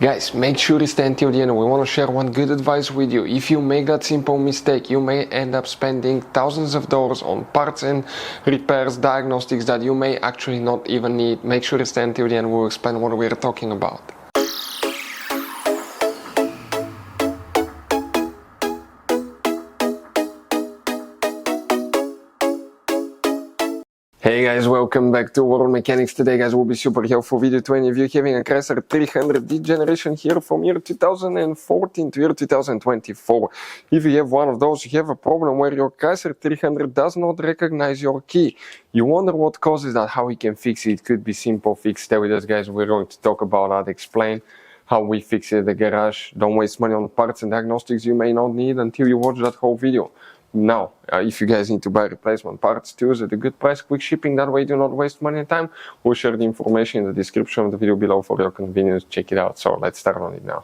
Guys, make sure you stay until the end. We want to share one good advice with you. If you make that simple mistake, you may end up spending thousands of dollars on parts and repairs, diagnostics that you may actually not even need. Make sure you stay until the end. We'll explain what we're talking about. Hey guys, welcome back to World Mechanics. Today guys will be super helpful video to any of you having a Chrysler 300 generation here from year 2014 to year 2024. If you have one of those, you have a problem where your Chrysler 300 does not recognize your key. You wonder what causes that, how we can fix it. It could be simple fix. Stay with us guys, we're going to talk about that, explain how we fix it at the garage. Don't waste money on parts and diagnostics you may not need until you watch that whole video. Now, if you guys need to buy replacement parts too at a good price, quick shipping, that way do not waste money and time, we'll share the information in the description of the video below for your convenience. Check it out. So let's start on it now.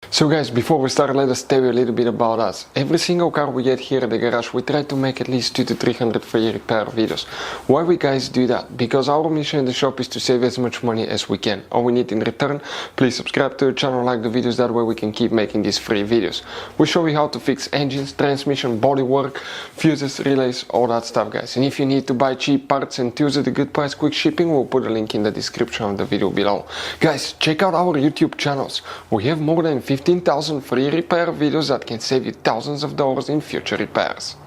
So guys, before we start, let us tell you a little bit about us. Every single car we get here at the garage, we try to make at least 200 to 300 free repair videos. Why we guys do that? Because our mission in the shop is to save as much money as we can. All we need in return, please subscribe to the channel, like the videos, that way we can keep making these free videos. We show you how to fix engines, transmission, bodywork, fuses, relays, all that stuff guys. And if you need to buy cheap parts and tools at a good price, quick shipping, we'll put a link in the description of the video below. Guys, check out our YouTube channels. We have more than 15,000 free repair videos that can save you thousands of dollars in future repairs.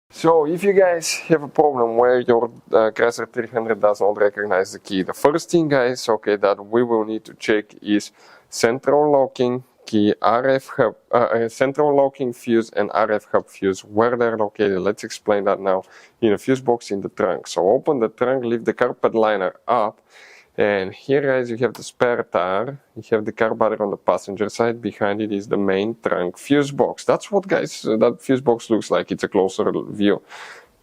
So if you guys have a problem where your Chrysler 300 does not recognize the key, the first thing guys, okay, that we will need to check is central locking key, RF hub, central locking fuse and RF hub fuse, where they're located. Let's explain that now. In a fuse box in the trunk. So open the trunk, lift the carpet liner up. And here guys you have the spare tire, you have the car battery on the passenger side, behind it is the main trunk fuse box. That's what guys that fuse box looks like. It's a closer view.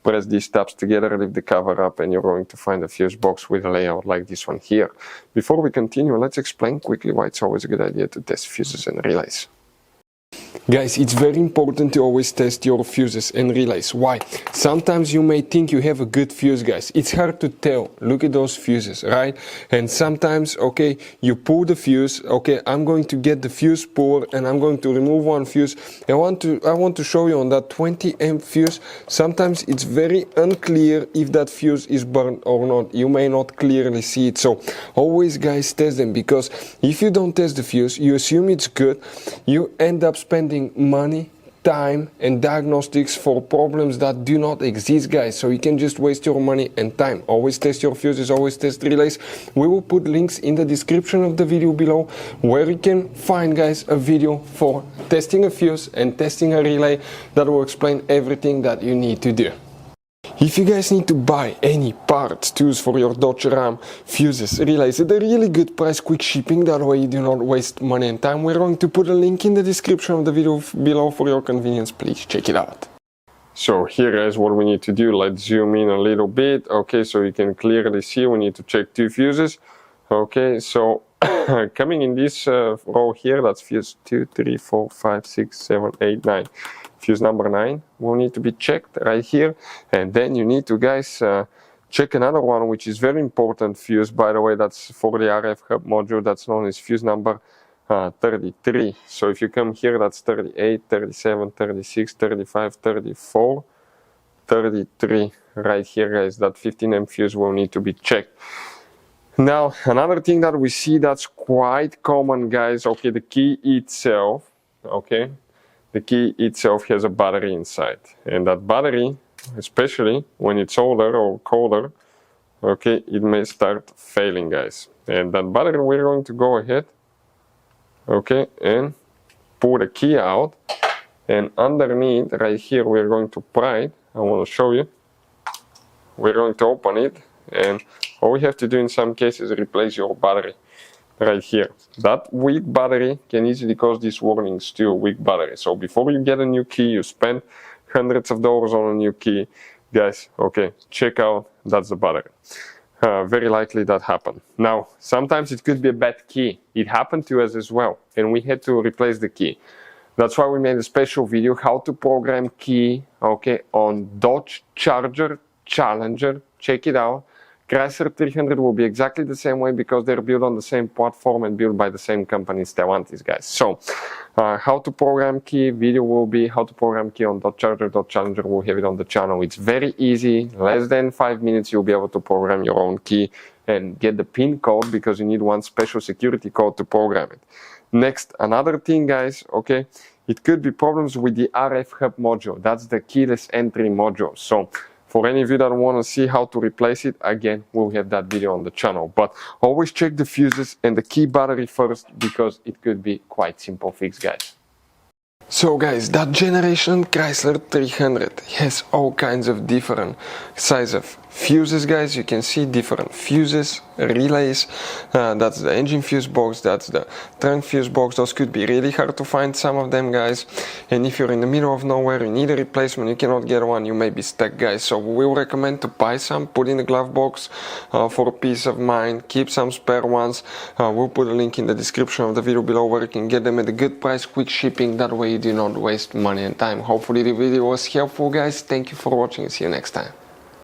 Press these tabs together, lift the cover up and you're going to find a fuse box with a layout like this one here. Before we continue, let's explain quickly why it's always a good idea to test fuses and relays. Guys, it's very important to always test your fuses and relays. Why? Sometimes you may think you have a good fuse, guys. It's hard to tell. Look at those fuses, right? And sometimes, okay, you pull the fuse. Okay, I'm going to get the fuse puller and I'm going to remove one fuse. I want to show you on that 20 amp fuse. Sometimes it's very unclear if that fuse is burned or not. You may not clearly see it. So always, guys, test them, because if you don't test the fuse, you assume it's good. You end up spending money, time and diagnostics for problems that do not exist, guys. So you can just waste your money and time. Always test your fuses, always test relays. We will put links in the description of the video below where you can find, guys, a video for testing a fuse and testing a relay that will explain everything that you need to do. If you guys need to buy any parts, tools for your Dodge Ram, fuses, relays at a really good price, quick shipping, that way you do not waste money and time, we're going to put a link in the description of the video below for your convenience. Please check it out. So here guys, what we need to do, let's zoom in a little bit. Okay, so you can clearly see we need to check two fuses. Okay, so coming in this row here, that's fuse 2, 3, 4, 5, 6, 7, 8, 9. Fuse number 9 will need to be checked right here, and then you need to, guys, check another one which is very important fuse, by the way. That's for the RF hub module, that's known as fuse number 33. So if you come here, that's 38, 37, 36, 35, 34, 33 right here, guys. That 15 amp fuse will need to be checked. Now another thing that we see that's quite common, guys, okay, the key itself, okay, the key itself has a battery inside, and that battery, especially when it's older or colder, okay, it may start failing, guys. And that battery, we're going to go ahead, okay, and pull the key out, and underneath right here we're going to pry it. I want to show you. We're going to open it, and all we have to do in some cases is replace your battery right here. That weak battery can easily cause these warnings too, weak battery. So before you get a new key, you spend hundreds of dollars on a new key, guys, okay, check out, that's the battery. Very likely that happened. Now, sometimes it could be a bad key. It happened to us as well, and we had to replace the key. That's why we made a special video, how to program key, okay, on Dodge Charger Challenger. Check it out. Chrysler 300 will be exactly the same way because they're built on the same platform and built by the same company, Stellantis, guys. So, how to program key video will be how to program key on .charger.challenger. We'll have it on the channel. It's very easy. Less than 5 minutes, you'll be able to program your own key and get the PIN code because you need one special security code to program it. Next, another thing, guys, okay, it could be problems with the RF hub module. That's the keyless entry module. So, for any of you that want to see how to replace it, again, we'll have that video on the channel. But always check the fuses and the key battery first because it could be quite simple fix, guys. So guys, that generation Chrysler 300 has all kinds of different size of fuses, guys. You can see different fuses, relays. That's the engine fuse box, that's the trunk fuse box. Those could be really hard to find, some of them, guys. And if you're in the middle of nowhere, you need a replacement, you cannot get one, you may be stuck, guys. So we will recommend to buy some, put in the glove box for peace of mind. Keep some spare ones. We'll put a link in the description of the video below where you can get them at a good price, quick shipping. That way you do not waste money and time. Hopefully the video was helpful, guys. Thank you for watching and see you next time.